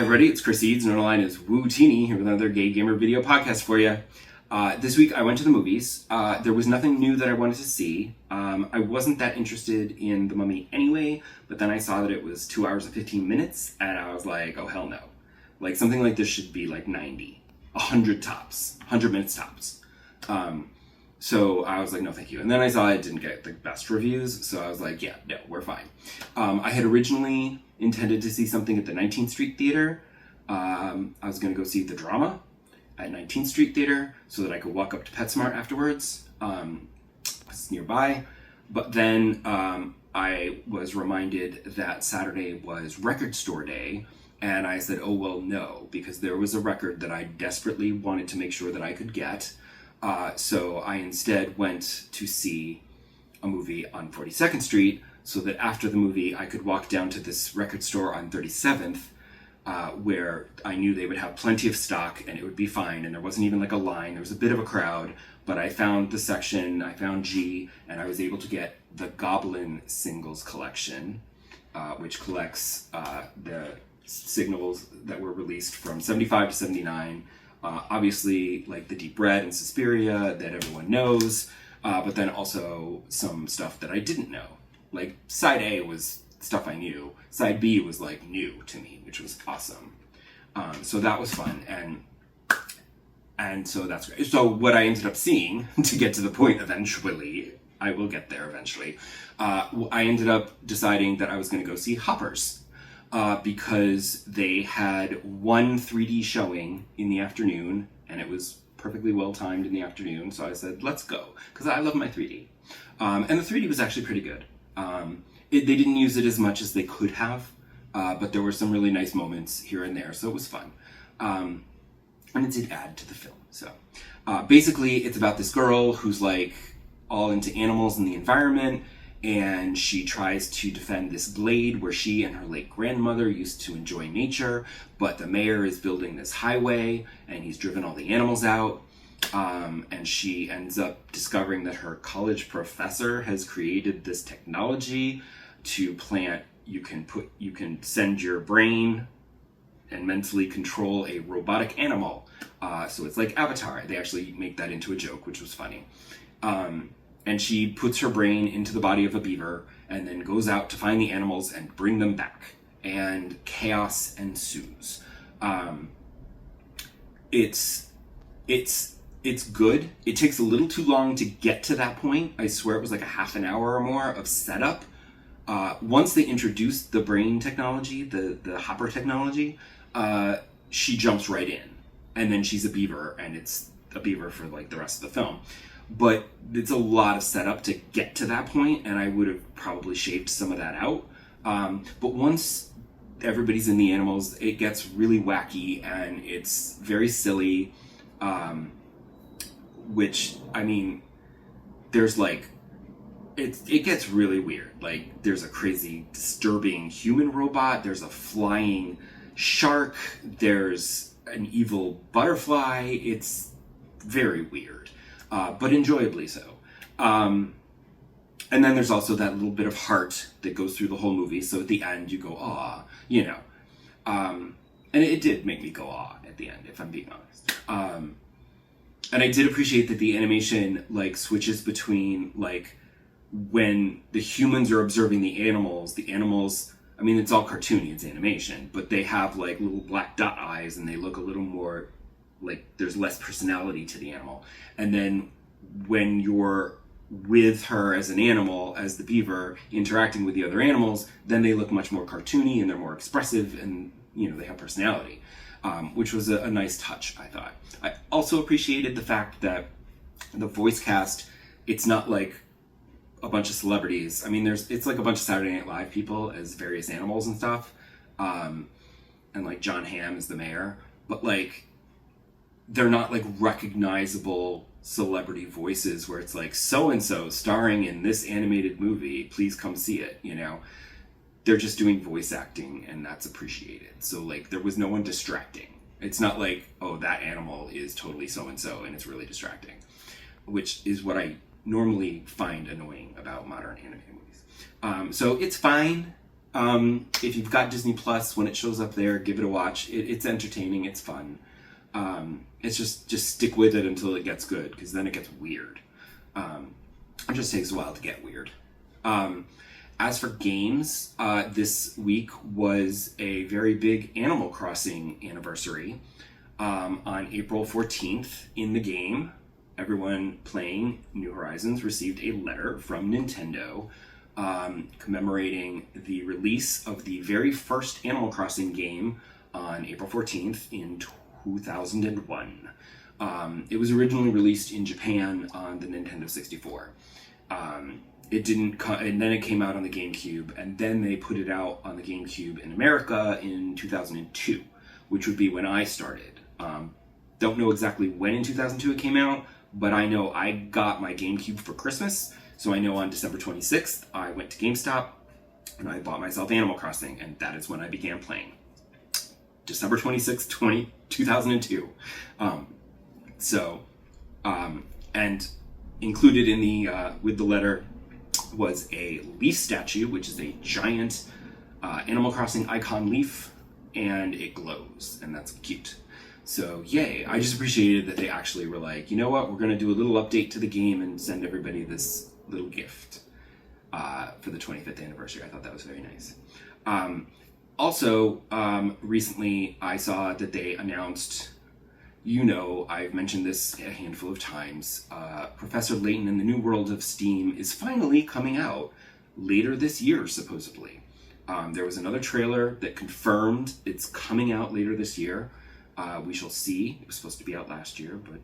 everybody, it's Chris Eads, and online is Wootini, here with another Gay Gamer video podcast for you. This week I went to the movies. There was nothing new that I wanted to see. I wasn't that interested in The Mummy anyway, but then I saw that it was 2 hours and 15 minutes, and I was like, oh hell no. Like, something like this should be like 90, 100 tops, 100 minutes tops. So I was like, no thank you. And then I saw it didn't get the best reviews, so I was like, yeah, no, we're fine. I had originally intended to see something at the 19th Street Theater. I was going to go see the drama at 19th Street Theater so that I could walk up to PetSmart afterwards. It's nearby. But then I was reminded that Saturday was Record Store Day, and I said, oh, well, no, because there was a record that I desperately wanted to make sure that I could get. So I instead went to see a movie on 42nd Street so that after the movie I could walk down to this record store on 37th where I knew they would have plenty of stock and it would be fine, and there wasn't even like a line. There was a bit of a crowd, but I found the section, I found G, and I was able to get the Goblin Singles Collection, which collects the singles that were released from 75 to 79. Obviously, like the Deep Red and Suspiria that everyone knows, but then also some stuff that I didn't know. Like, Side A was stuff I knew. Side B was, like, new to me, which was awesome. So that was fun, and so that's great. So what I ended up seeing, to get to the point eventually, I will get there eventually, I ended up deciding that I was going to go see Hoppers. Because they had one 3D showing in the afternoon, and it was perfectly well timed in the afternoon, so I said, let's go, because I love my 3D. And the 3D was actually pretty good. They didn't use it as much as they could have, but there were some really nice moments here and there, so it was fun. And it did add to the film. So basically, it's about this girl who's like all into animals and the environment, and she tries to defend this glade where she and her late grandmother used to enjoy nature, but the mayor is building this highway, and he's driven all the animals out, and she ends up discovering that her college professor has created this technology to plant, you can send your brain and mentally control a robotic animal. So it's like Avatar. They actually make that into a joke, which was funny. And she puts her brain into the body of a beaver and then goes out to find the animals and bring them back. And chaos ensues. It's good. It takes a little too long to get to that point. I swear it was like a half an hour or more of setup. Once they introduced the brain technology, the hopper technology, she jumps right in. And then she's a beaver, and it's a beaver for like the rest of the film. But it's a lot of setup to get to that point, and I would have probably shaved some of that out. But once everybody's in the animals, it gets really wacky, and it's very silly, which, I mean, there's like, it gets really weird. Like, there's a crazy, disturbing human robot, there's a flying shark, there's an evil butterfly. It's very weird. But enjoyably so. And then there's also that little bit of heart that goes through the whole movie, so at the end you go, aw, you know. And it did make me go, aw, at the end, if I'm being honest. And I did appreciate that the animation, like, switches between, like, when the humans are observing the animals, I mean, it's all cartoony, it's animation, but they have, like, little black dot eyes, and they look a little more like there's less personality to the animal. And then when you're with her as an animal, as the beaver, interacting with the other animals, then they look much more cartoony and they're more expressive, and, you know, they have personality, which was a nice touch, I thought. I also appreciated the fact that the voice cast, it's not like a bunch of celebrities. I mean, it's like a bunch of Saturday Night Live people as various animals and stuff. And like John Hamm is the mayor, but like, they're not like recognizable celebrity voices where it's like so-and-so starring in this animated movie, please come see it, you know. They're just doing voice acting, and that's appreciated. So like, there was no one distracting. It's not like, oh, that animal is totally so-and-so and it's really distracting, which is what I normally find annoying about modern animated movies. So it's fine. If you've got Disney Plus, when it shows up there, give it a watch. It's entertaining. It's fun. It's just stick with it until it gets good, because then it gets weird. It just takes a while to get weird. As for games, this week was a very big Animal Crossing anniversary. On April 14th, in the game, everyone playing New Horizons received a letter from Nintendo commemorating the release of the very first Animal Crossing game on April 14th in 2001. It was originally released in Japan on the Nintendo 64. It didn't, and then it came out on the GameCube, and then they put it out on the GameCube in America in 2002, which would be when I started. Don't know exactly when in 2002 it came out, but I know I got my GameCube for Christmas, so I know on December 26th, I went to GameStop, and I bought myself Animal Crossing, and that is when I began playing. December 26th, 2002. And included in the, with the letter was a leaf statue, which is a giant Animal Crossing icon leaf, and it glows, and that's cute. So yay, I just appreciated that they actually were like, you know what, we're gonna do a little update to the game and send everybody this little gift for the 25th anniversary. I thought that was very nice. Also, recently I saw that they announced, I've mentioned this a handful of times, Professor Layton and the New World of Steam is finally coming out later this year, supposedly. There was another trailer that confirmed it's coming out later this year. We shall see. It was supposed to be out last year, but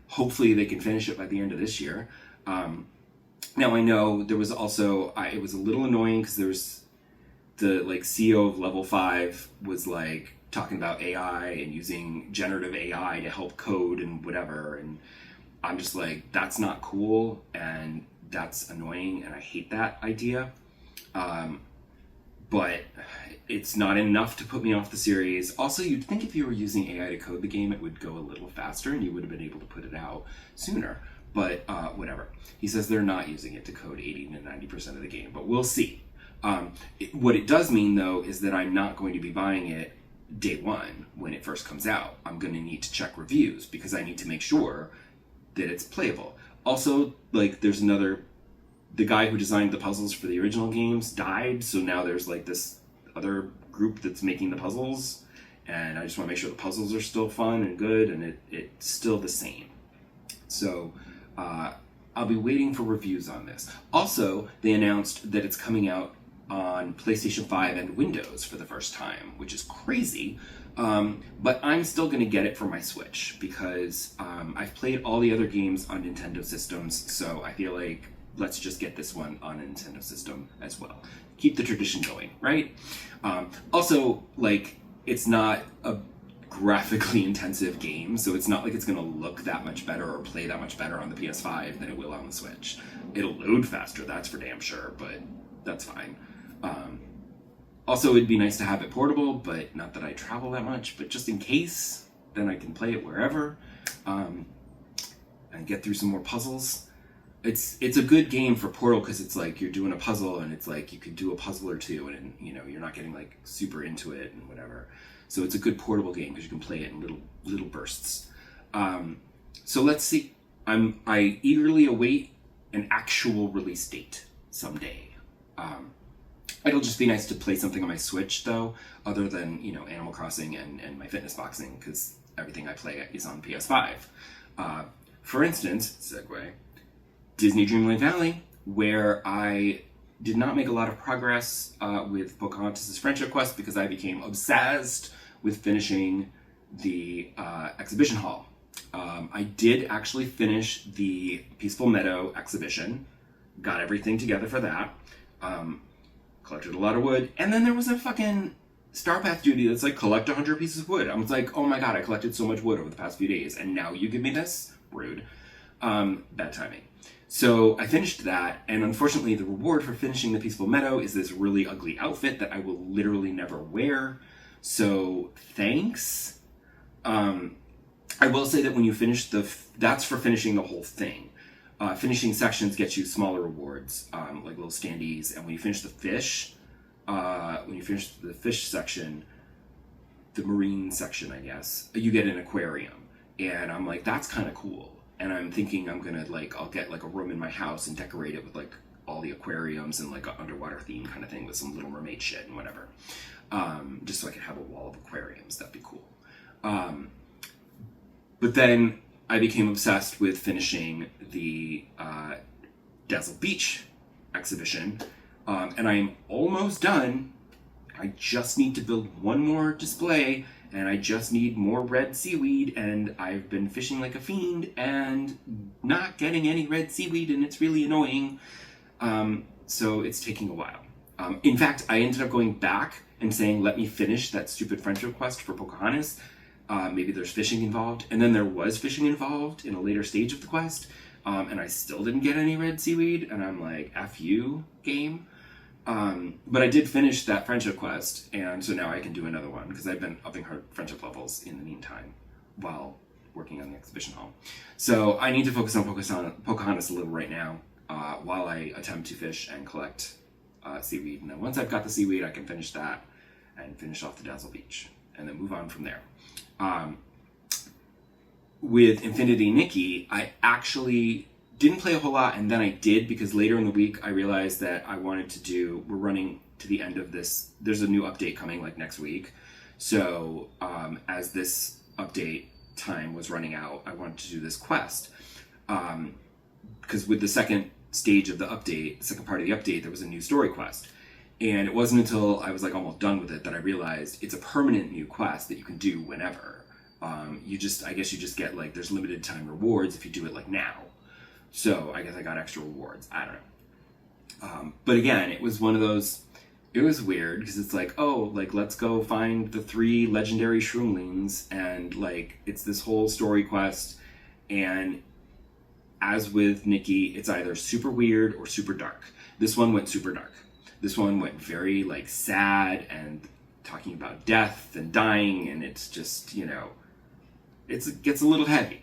hopefully they can finish it by the end of this year. Now I know there was also, it was a little annoying because there's the CEO of Level 5 was talking about AI and using generative AI to help code and whatever, and I'm just that's not cool, and that's annoying, and I hate that idea. But it's not enough to put me off the series. Also, you'd think if you were using AI to code the game, it would go a little faster and you would have been able to put it out sooner. But whatever. He says they're not using it to code 80 to 90% of the game, but we'll see. What it does mean, though, is that I'm not going to be buying it day one when it first comes out. I'm going to need to check reviews because I need to make sure that it's playable. Also, there's the guy who designed the puzzles for the original games died, so now there's this other group that's making the puzzles, and I just want to make sure the puzzles are still fun and good, and it's still the same. So I'll be waiting for reviews on this. Also, they announced that it's coming out on PlayStation 5 and Windows for the first time, which is crazy, but I'm still going to get it for my Switch because I've played all the other games on Nintendo systems, so I feel like let's just get this one on a Nintendo system as well. Keep the tradition going, right? Also, it's not a graphically intensive game, so it's not it's going to look that much better or play that much better on the PS5 than it will on the Switch. It'll load faster, that's for damn sure, but that's fine. Also, it'd be nice to have it portable, but not that I travel that much, but just in case, then I can play it wherever and get through some more puzzles. It's a good game for Portal because it's you're doing a puzzle and it's you could do a puzzle or two and you're not getting super into it and whatever. So it's a good portable game because you can play it in little bursts. So let's see. I eagerly await an actual release date someday. It'll just be nice to play something on my Switch though, other than Animal Crossing and my fitness boxing because everything I play is on PS5. For instance, segue. Disney Dreamlight Valley, where I did not make a lot of progress with Pocahontas' Friendship Quest because I became obsessed with finishing the exhibition hall. I did actually finish the Peaceful Meadow exhibition, got everything together for that, collected a lot of wood, and then there was a fucking Star Path duty that's collect 100 pieces of wood. I was oh my god, I collected so much wood over the past few days, and now you give me this? Rude. Bad timing. So I finished that, and unfortunately the reward for finishing the Peaceful Meadow is this really ugly outfit that I will literally never wear. So thanks. I will say that when you finish that's for finishing the whole thing. Finishing sections gets you smaller rewards, like little standees, and when you finish the fish, when you finish the fish section, the marine section, I guess, you get an aquarium. And I'm like, that's kind of cool. And I'm thinking I'm gonna I'll get like a room in my house and decorate it with like all the aquariums and like an underwater theme kind of thing with some Little Mermaid shit and whatever. Just so I could have a wall of aquariums. That'd be cool. But then I became obsessed with finishing the Dazzle Beach exhibition. And I'm almost done. I just need to build one more display, and I just need more red seaweed, and I've been fishing like a fiend and not getting any red seaweed, and it's really annoying. So it's taking a while. In fact, I ended up going back and saying, let me finish that stupid friendship quest for Pocahontas. Maybe there's fishing involved. And then there was fishing involved in a later stage of the quest. And I still didn't get any red seaweed. And I'm like, F you, game. But I did finish that friendship quest. And so now I can do another one because I've been upping her friendship levels in the meantime while working on the exhibition hall. So I need to focus on Pocahontas a little right now while I attempt to fish and collect seaweed. And then once I've got the seaweed, I can finish that and finish off the Dazzle Beach and then move on from there. With Infinity Nikki, I actually didn't play a whole lot, and then I did because later in the week I realized that I wanted to we're running to the end of this. There's a new update coming like next week. So as this update time was running out, I wanted to do this quest. Because with the second stage of the update, the second part of the update, there was a new story quest. And it wasn't until I was like almost done with it that I realized it's a permanent new quest that you can do whenever. I guess you just get like, there's limited time rewards if you do it like now. So I guess I got extra rewards. I don't know. But again, it was one of those, it was weird because it's like, oh, like let's go find the 3 legendary shroomlings, and like it's this whole story quest. And as with Nikki, it's either super weird or super dark. This one went super dark. This one went very like sad and talking about death and dying, and it's just, it gets a little heavy.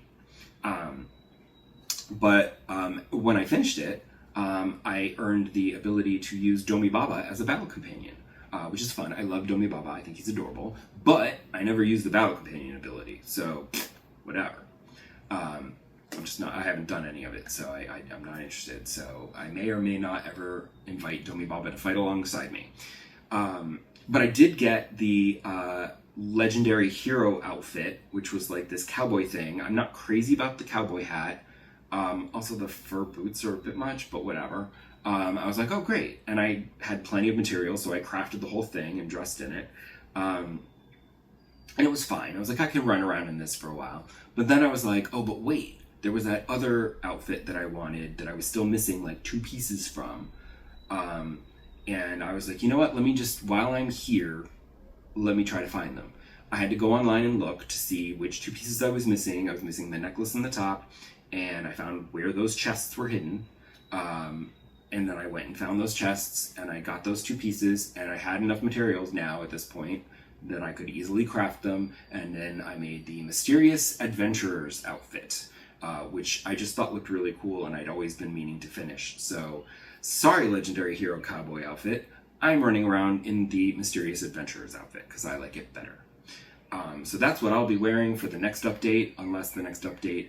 But when I finished it, I earned the ability to use Domi Baba as a battle companion, which is fun. I love Domi Baba. I think he's adorable. But I never used the battle companion ability, so whatever. I haven't done any of it, so I'm not interested. So I may or may not ever invite Domi Baba to fight alongside me. But I did get the legendary hero outfit, which was like this cowboy thing. I'm not crazy about the cowboy hat. Also the fur boots are a bit much, but whatever. I was like, oh great. And I had plenty of material, so I crafted the whole thing and dressed in it. And it was fine. I was like, I can run around in this for a while. But then I was like, oh, but wait. There was that other outfit that I wanted that I was still missing like 2 pieces from. And I was like, you know what? Let me just, while I'm here, let me try to find them. I had to go online and look to see which 2 pieces I was missing. I was missing the necklace and the top, and I found where those chests were hidden. And then I went and found those chests, and I got those 2 pieces, and I had enough materials now at this point that I could easily craft them, and then I made the Mysterious Adventurer's outfit. Which I just thought looked really cool, and I'd always been meaning to finish. So, sorry, Legendary Hero Cowboy outfit. I'm running around in the Mysterious Adventurers outfit, because I like it better. So that's what I'll be wearing for the next update, unless the next update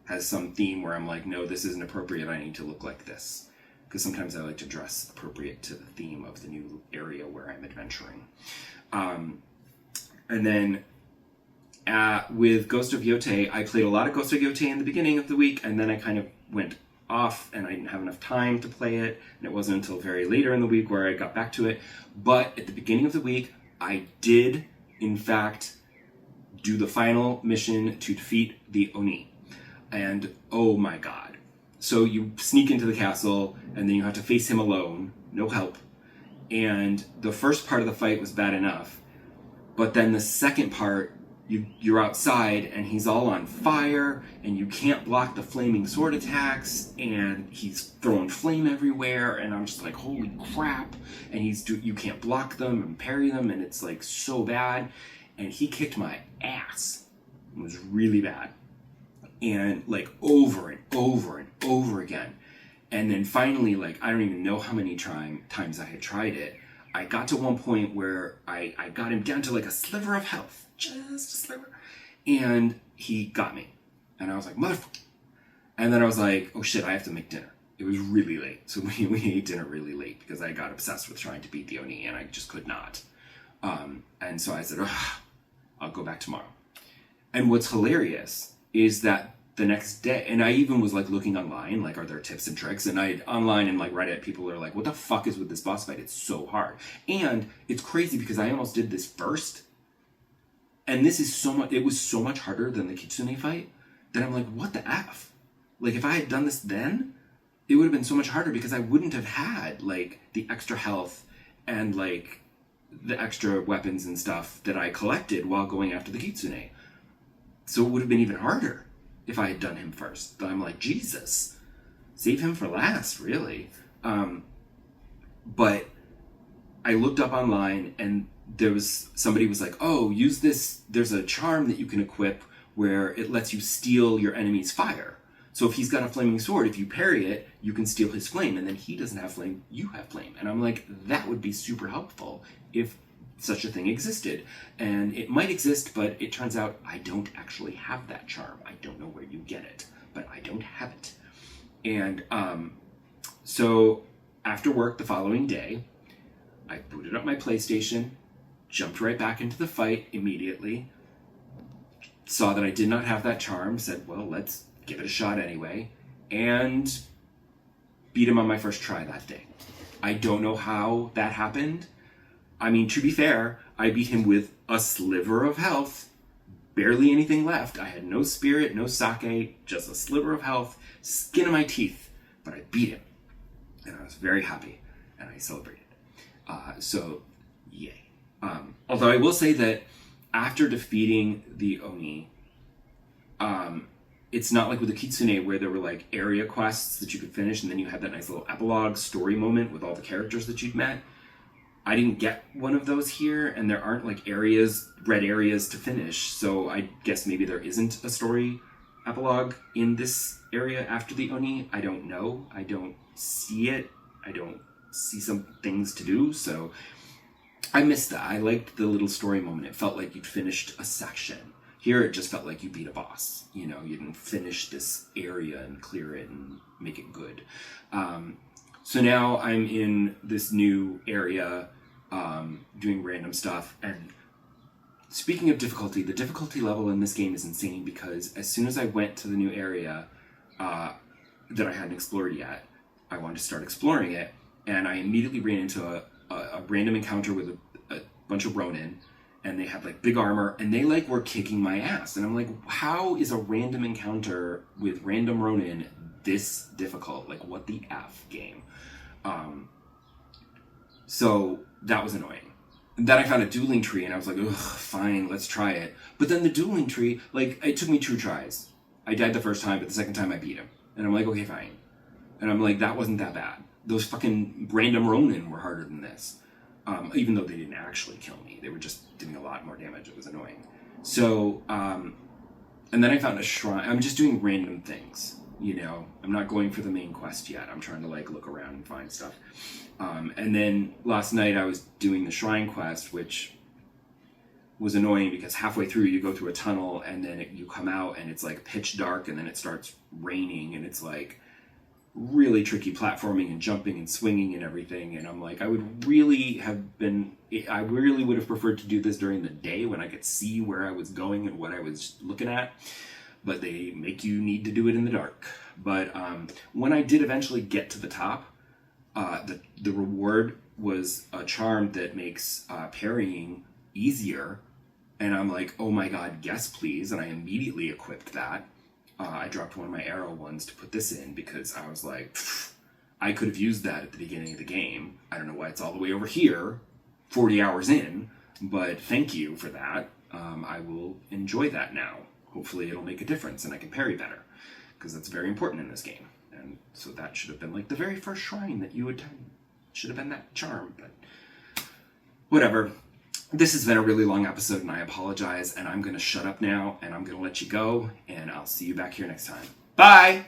has some theme where I'm like, no, this isn't appropriate, I need to look like this. Because sometimes I like to dress appropriate to the theme of the new area where I'm adventuring. And then with Ghost of Yotei, I played a lot of Ghost of Yotei in the beginning of the week, and then I kind of went off, and I didn't have enough time to play it, and it wasn't until very later in the week where I got back to it. But at the beginning of the week, I did, in fact, do the final mission to defeat the Oni. And oh my god. So you sneak into the castle, and then you have to face him alone, no help. And the first part of the fight was bad enough, but then the second part, you're outside and he's all on fire and you can't block the flaming sword attacks and he's throwing flame everywhere, and I'm just like, holy crap. And you can't block them and parry them, and it's like so bad. And he kicked my ass. It was really bad. And like over and over and over again. And then finally, like, I don't even know how many times I had tried it. I got to one point where I got him down to like a sliver of health, just a sliver. And he got me. And I was like, motherfucker. And then I was like, oh shit, I have to make dinner. It was really late. So we ate dinner really late because I got obsessed with trying to beat the Oni and I just could not. And so I said, I'll go back tomorrow. And what's hilarious is that the next day, and I even was like looking online, like, are there tips and tricks? And online and like Reddit, people are like, what the fuck is with this boss fight? It's so hard. And it's crazy because I almost did this first. And this is it was so much harder than the Kitsune fight that I'm like, what the F? Like, if I had done this then, it would have been so much harder because I wouldn't have had like the extra health and like the extra weapons and stuff that I collected while going after the Kitsune. So it would have been even harder if I had done him first. But I'm like, Jesus, save him for last, really. But I looked up online and somebody was like, oh, use this. There's a charm that you can equip where it lets you steal your enemy's fire. So if he's got a flaming sword, if you parry it, you can steal his flame, and then he doesn't have flame, you have flame. And I'm like, that would be super helpful if such a thing existed. And it might exist, but it turns out I don't actually have that charm. I don't know where you get it, but I don't have it. And so after work the following day, I booted up my PlayStation, jumped right back into the fight immediately, saw that I did not have that charm, said, well, let's give it a shot anyway, and beat him on my first try that day. I don't know how that happened. I mean, to be fair, I beat him with a sliver of health, barely anything left. I had no spirit, no sake, just a sliver of health, skin of my teeth, but I beat him. And I was very happy, and I celebrated. So, yay. Although I will say that after defeating the Oni, it's not like with the Kitsune where there were like area quests that you could finish and then you had that nice little epilogue story moment with all the characters that you'd met. I didn't get one of those here, and there aren't like red areas to finish, so I guess maybe there isn't a story epilogue in this area after the Oni. I don't know. I don't see it. I don't see some things to do, so I missed that. I liked the little story moment. It felt like you'd finished a section. Here, it just felt like you beat a boss. You know, you didn't finish this area and clear it and make it good. So now I'm in this new area, doing random stuff. And speaking of difficulty, the difficulty level in this game is insane because as soon as I went to the new area that I hadn't explored yet, I wanted to start exploring it. And I immediately ran into a random encounter with a bunch of Ronin. And they had like big armor, and they like were kicking my ass. And I'm like, how is a random encounter with random Ronin this difficult? Like, what the F, game? So that was annoying. And then I found a dueling tree, and I was like, ugh, fine, let's try it. But then the dueling tree, like, it took me 2 tries. I died the first time, but the second time I beat him. And I'm like, okay, fine. And I'm like, that wasn't that bad. Those fucking random Ronin were harder than this. Even though they didn't actually kill me. They were just doing a lot more damage. It was annoying. So, and then I found a shrine. I'm just doing random things, you know. I'm not going for the main quest yet. I'm trying to, like, look around and find stuff. And then last night I was doing the shrine quest, which was annoying because halfway through you go through a tunnel and then you come out and it's, like, pitch dark and then it starts raining and it's, like, really tricky platforming and jumping and swinging and everything, and I'm like, I really would have preferred to do this during the day when I could see where I was going and what I was looking at, but they make you need to do it in the dark. But when I did eventually get to the top, the reward was a charm that makes parrying easier, and I'm like, oh my god, yes please, and I immediately equipped that. I dropped one of my arrow ones to put this in because I was like, I could have used that at the beginning of the game. I don't know why it's all the way over here, 40 hours in, but thank you for that. I will enjoy that now. Hopefully it'll make a difference and I can parry better, because that's very important in this game. And so that should have been like the very first shrine that you attend. Should have been that charm, but whatever. This has been a really long episode, and I apologize, and I'm going to shut up now, and I'm going to let you go, and I'll see you back here next time. Bye!